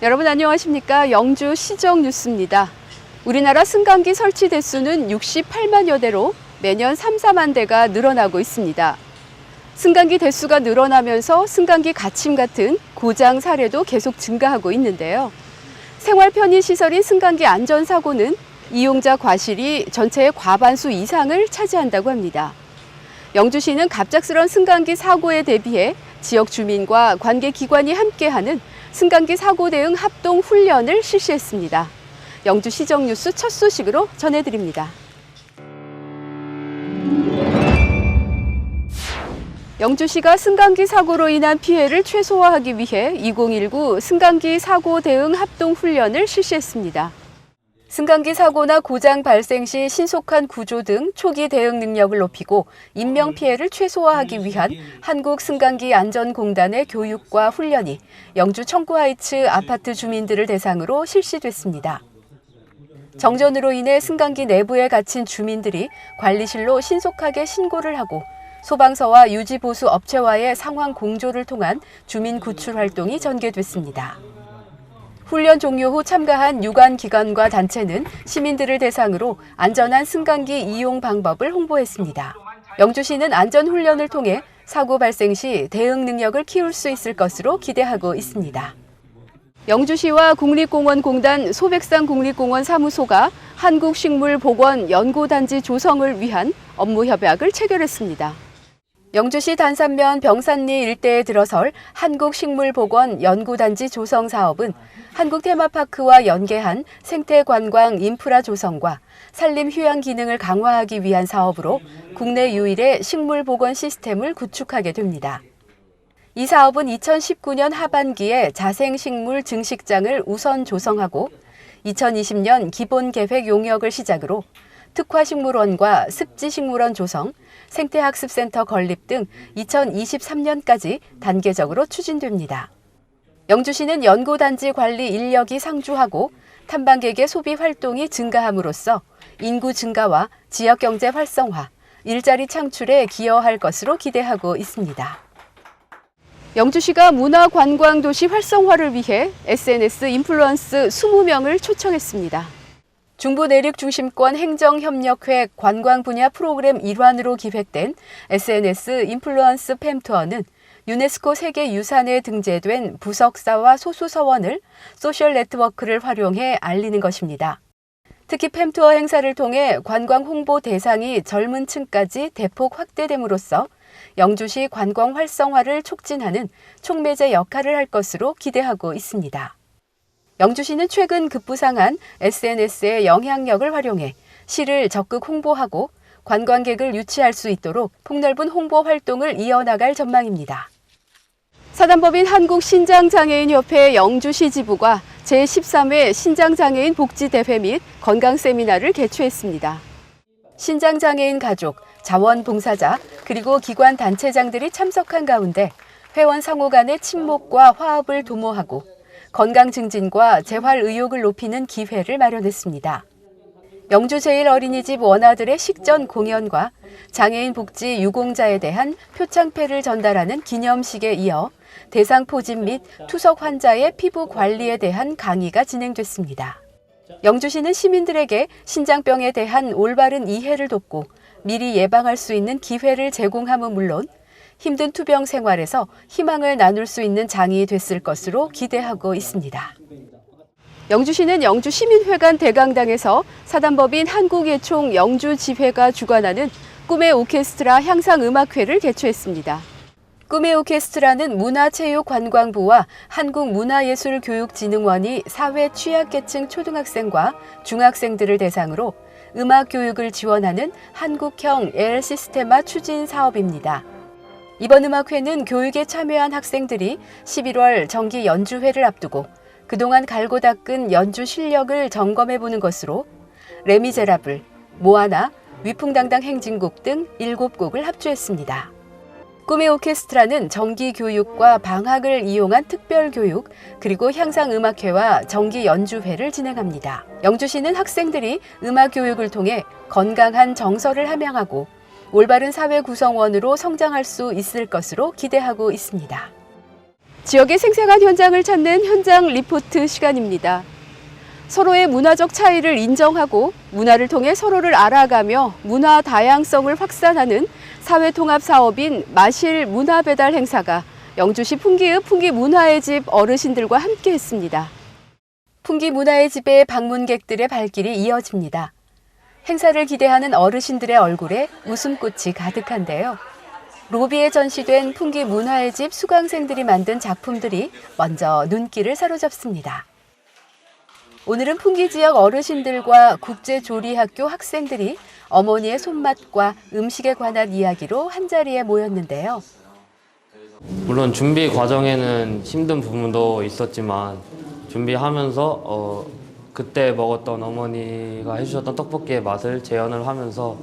여러분 안녕하십니까? 영주 시정 뉴스입니다. 우리나라 승강기 설치 대수는 68만여 대로 매년 3, 4만 대가 늘어나고 있습니다. 승강기 대수가 늘어나면서 승강기 갇힘 같은 고장 사례도 계속 증가하고 있는데요. 생활 편의 시설인 승강기 안전사고는 이용자 과실이 전체의 과반수 이상을 차지한다고 합니다. 영주시는 갑작스런 승강기 사고에 대비해 지역 주민과 관계기관이 함께하는 승강기 사고 대응 합동 훈련을 실시했습니다. 영주시정뉴스 첫 소식으로 전해드립니다. 영주시가 승강기 사고로 인한 피해를 최소화하기 위해 2019 승강기 사고 대응 합동 훈련을 실시했습니다. 승강기 사고나 고장 발생 시 신속한 구조 등 초기 대응 능력을 높이고 인명 피해를 최소화하기 위한 한국승강기안전공단의 교육과 훈련이 영주 청구하이츠 아파트 주민들을 대상으로 실시됐습니다. 정전으로 인해 승강기 내부에 갇힌 주민들이 관리실로 신속하게 신고를 하고 소방서와 유지보수 업체와의 상황 공조를 통한 주민 구출 활동이 전개됐습니다. 훈련 종료 후 참가한 유관기관과 단체는 시민들을 대상으로 안전한 승강기 이용 방법을 홍보했습니다. 영주시는 안전훈련을 통해 사고 발생 시 대응 능력을 키울 수 있을 것으로 기대하고 있습니다. 영주시와 국립공원공단 소백산 국립공원 사무소가 한국식물보건연구단지 조성을 위한 업무 협약을 체결했습니다. 영주시 단산면 병산리 일대에 들어설 한국식물보건연구단지 조성 사업은 한국테마파크와 연계한 생태관광 인프라 조성과 산림휴양 기능을 강화하기 위한 사업으로 국내 유일의 식물보건 시스템을 구축하게 됩니다. 이 사업은 2019년 하반기에 자생식물 증식장을 우선 조성하고 2020년 기본계획 용역을 시작으로 특화식물원과 습지식물원 조성, 생태학습센터 건립 등 2023년까지 단계적으로 추진됩니다. 영주시는 연구단지 관리 인력이 상주하고 탐방객의 소비 활동이 증가함으로써 인구 증가와 지역경제 활성화, 일자리 창출에 기여할 것으로 기대하고 있습니다. 영주시가 문화관광도시 활성화를 위해 SNS 인플루언스 20명을 초청했습니다. 중부내륙중심권 행정협력회 관광 분야 프로그램 일환으로 기획된 SNS 인플루언스 팸투어는 유네스코 세계유산에 등재된 부석사와 소수서원을 소셜 네트워크를 활용해 알리는 것입니다. 특히 팸투어 행사를 통해 관광 홍보 대상이 젊은 층까지 대폭 확대됨으로써 영주시 관광 활성화를 촉진하는 촉매제 역할을 할 것으로 기대하고 있습니다. 영주시는 최근 급부상한 SNS의 영향력을 활용해 시를 적극 홍보하고 관광객을 유치할 수 있도록 폭넓은 홍보 활동을 이어나갈 전망입니다. 사단법인 한국신장장애인협회 영주시 지부가 제13회 신장장애인 복지대회 및 건강세미나를 개최했습니다. 신장장애인 가족, 자원봉사자, 그리고 기관 단체장들이 참석한 가운데 회원 상호 간의 친목과 화합을 도모하고 건강 증진과 재활 의욕을 높이는 기회를 마련했습니다. 영주 제일어린이집 원아들의 식전 공연과 장애인 복지 유공자에 대한 표창패를 전달하는 기념식에 이어 대상 포진 및 투석 환자의 피부 관리에 대한 강의가 진행됐습니다. 영주시는 시민들에게 신장병에 대한 올바른 이해를 돕고 미리 예방할 수 있는 기회를 제공함은 물론 힘든 투병 생활에서 희망을 나눌 수 있는 장이 됐을 것으로 기대하고 있습니다. 영주시는 영주시민회관 대강당에서 사단법인 한국예총 영주지회가 주관하는 꿈의 오케스트라 향상음악회를 개최했습니다. 꿈의 오케스트라는 문화체육관광부와 한국문화예술교육진흥원이 사회 취약계층 초등학생과 중학생들을 대상으로 음악 교육을 지원하는 한국형 엘시스테마 추진 사업입니다. 이번 음악회는 교육에 참여한 학생들이 11월 정기 연주회를 앞두고 그동안 갈고 닦은 연주 실력을 점검해보는 것으로 레미제라블, 모아나, 위풍당당 행진곡 등 7곡을 합주했습니다. 꿈의 오케스트라는 정기 교육과 방학을 이용한 특별 교육, 그리고 향상음악회와 정기 연주회를 진행합니다. 영주시는 학생들이 음악 교육을 통해 건강한 정서를 함양하고 올바른 사회 구성원으로 성장할 수 있을 것으로 기대하고 있습니다. 지역의 생생한 현장을 찾는 현장 리포트 시간입니다. 서로의 문화적 차이를 인정하고 문화를 통해 서로를 알아가며 문화 다양성을 확산하는 사회통합 사업인 마실 문화배달 행사가 영주시 풍기읍 풍기문화의 집 어르신들과 함께 했습니다. 풍기문화의 집에 방문객들의 발길이 이어집니다. 행사를 기대하는 어르신들의 얼굴에 웃음꽃이 가득한데요. 로비에 전시된 풍기문화의 집 수강생들이 만든 작품들이 먼저 눈길을 사로잡습니다. 오늘은 풍기 지역 어르신들과 국제조리학교 학생들이 어머니의 손맛과 음식에 관한 이야기로 한자리에 모였는데요. 물론 준비 과정에는 힘든 부분도 있었지만 준비하면서 그때 먹었던 어머니가 해주셨던 떡볶이의 맛을 재현을 하면서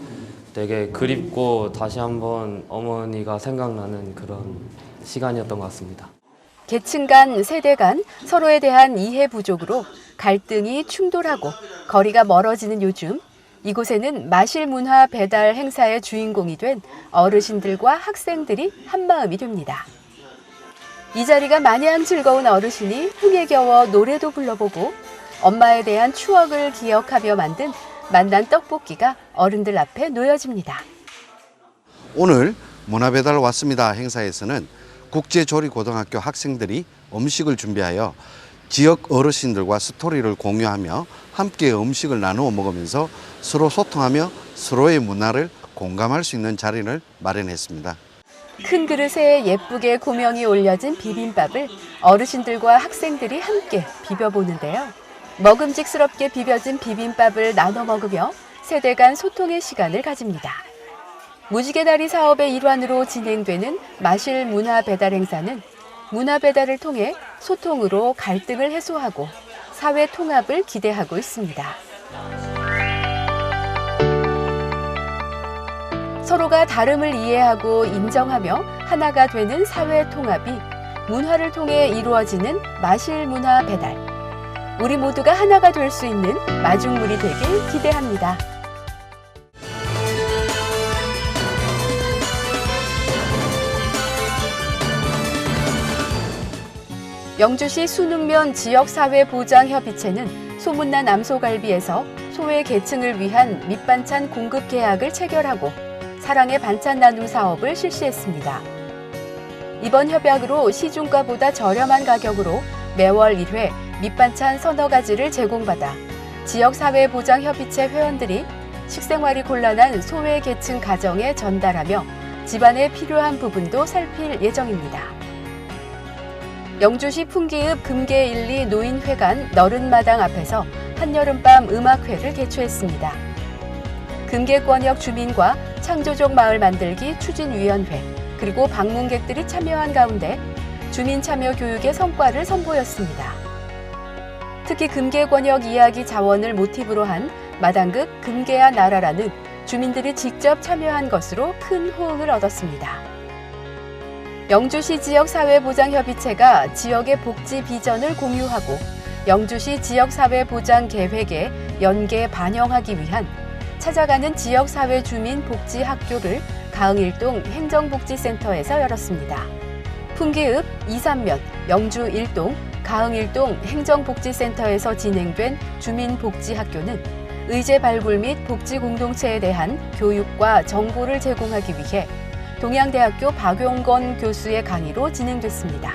되게 그립고 다시 한번 어머니가 생각나는 그런 시간이었던 것 같습니다. 계층 간, 세대 간 서로에 대한 이해 부족으로 갈등이 충돌하고 거리가 멀어지는 요즘, 이곳에는 마실 문화 배달 행사의 주인공이 된 어르신들과 학생들이 한마음이 됩니다. 이 자리가 마냥 즐거운 어르신이 흥에 겨워 노래도 불러보고 엄마에 대한 추억을 기억하며 만든 만난 떡볶이가 어른들 앞에 놓여집니다. 오늘 문화배달 왔습니다 행사에서는 국제조리고등학교 학생들이 음식을 준비하여 지역 어르신들과 스토리를 공유하며 함께 음식을 나누어 먹으면서 서로 소통하며 서로의 문화를 공감할 수 있는 자리를 마련했습니다. 큰 그릇에 예쁘게 고명이 올려진 비빔밥을 어르신들과 학생들이 함께 비벼보는데요. 먹음직스럽게 비벼진 비빔밥을 나눠 먹으며 세대 간 소통의 시간을 가집니다. 무지개다리 사업의 일환으로 진행되는 마실 문화 배달 행사는 문화 배달을 통해 소통으로 갈등을 해소하고 사회 통합을 기대하고 있습니다. 서로가 다름을 이해하고 인정하며 하나가 되는 사회 통합이 문화를 통해 이루어지는 마실 문화 배달. 우리 모두가 하나가 될 수 있는 마중물이 되길 기대합니다. 영주시 순흥면 지역사회보장협의체는 소문난 암소갈비에서 소외 계층을 위한 밑반찬 공급 계약을 체결하고 사랑의 반찬 나눔 사업을 실시했습니다. 이번 협약으로 시중가보다 저렴한 가격으로 매월 1회 밑반찬 서너 가지를 제공받아 지역사회보장협의체 회원들이 식생활이 곤란한 소외 계층 가정에 전달하며 집안에 필요한 부분도 살필 예정입니다. 영주시 풍기읍 금계 1, 2 노인회관 너른마당 앞에서 한여름밤 음악회를 개최했습니다. 금계권역 주민과 창조적 마을 만들기 추진위원회 그리고 방문객들이 참여한 가운데 주민 참여 교육의 성과를 선보였습니다. 특히 금계권역 이야기 자원을 모티브로 한 마당극 금계야 나라라는 주민들이 직접 참여한 것으로 큰 호응을 얻었습니다. 영주시 지역사회보장협의체가 지역의 복지 비전을 공유하고 영주시 지역사회보장계획에 연계 반영하기 위한 찾아가는 지역사회주민복지학교를 가흥일동 행정복지센터에서 열었습니다. 풍기읍, 이산면, 영주 1동, 가흥일동 행정복지센터에서 진행된 주민복지학교는 의제 발굴 및 복지공동체에 대한 교육과 정보를 제공하기 위해 동양대학교 박용건 교수의 강의로 진행됐습니다.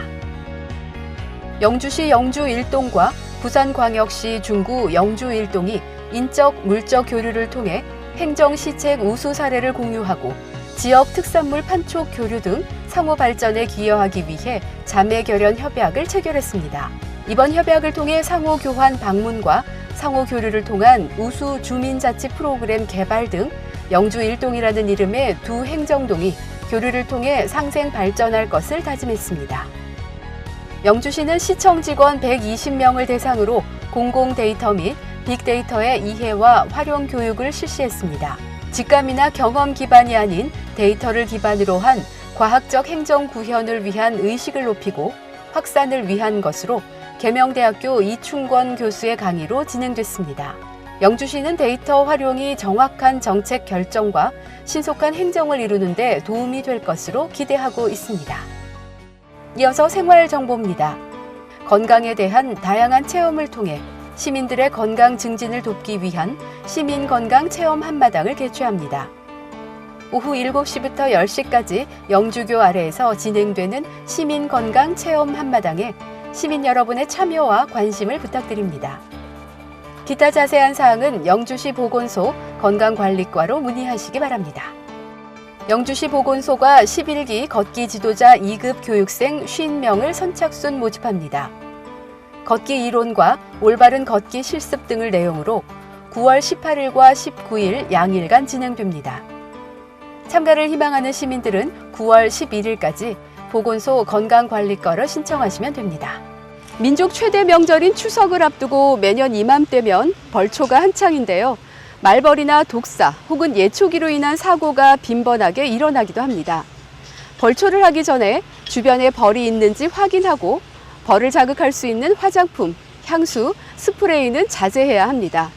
영주시 영주 1동과 부산광역시 중구 영주 1동이 인적, 물적 교류를 통해 행정시책 우수 사례를 공유하고 지역 특산물 판촉 교류 등 상호 발전에 기여하기 위해 자매결연 협약을 체결했습니다. 이번 협약을 통해 상호 교환 방문과 상호 교류를 통한 우수 주민자치 프로그램 개발 등 영주 1동이라는 이름의 두 행정동이 교류를 통해 상생 발전할 것을 다짐했습니다. 영주시는 시청 직원 120명을 대상으로 공공 데이터 및 빅데이터의 이해와 활용 교육을 실시했습니다. 직감이나 경험 기반이 아닌 데이터를 기반으로 한 과학적 행정 구현을 위한 의식을 높이고 확산을 위한 것으로 계명대학교 이충권 교수의 강의로 진행됐습니다. 영주시는 데이터 활용이 정확한 정책 결정과 신속한 행정을 이루는 데 도움이 될 것으로 기대하고 있습니다. 이어서 생활 정보입니다. 건강에 대한 다양한 체험을 통해 시민들의 건강 증진을 돕기 위한 시민 건강 체험 한마당을 개최합니다. 오후 7시부터 10시까지 영주교 아래에서 진행되는 시민 건강 체험 한마당에 시민 여러분의 참여와 관심을 부탁드립니다. 기타 자세한 사항은 영주시 보건소 건강관리과로 문의하시기 바랍니다. 영주시 보건소가 11기 걷기 지도자 2급 교육생 50명을 선착순 모집합니다. 걷기 이론과 올바른 걷기 실습 등을 내용으로 9월 18일과 19일 양일간 진행됩니다. 참가를 희망하는 시민들은 9월 11일까지 보건소 건강관리과로 신청하시면 됩니다. 민족 최대 명절인 추석을 앞두고 매년 이맘때면 벌초가 한창인데요. 말벌이나 독사 혹은 예초기로 인한 사고가 빈번하게 일어나기도 합니다. 벌초를 하기 전에 주변에 벌이 있는지 확인하고 벌을 자극할 수 있는 화장품, 향수, 스프레이는 자제해야 합니다.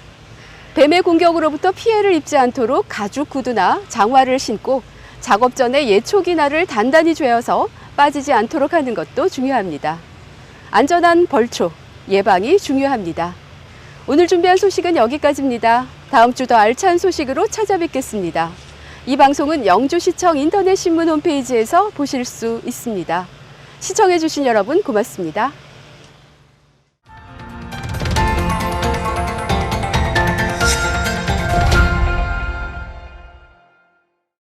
뱀의 공격으로부터 피해를 입지 않도록 가죽 구두나 장화를 신고 작업 전에 예초기날을 단단히 죄어서 빠지지 않도록 하는 것도 중요합니다. 안전한 벌초, 예방이 중요합니다. 오늘 준비한 소식은 여기까지입니다. 다음 주 더 알찬 소식으로 찾아뵙겠습니다. 이 방송은 영주시청 인터넷 신문 홈페이지에서 보실 수 있습니다. 시청해주신 여러분 고맙습니다.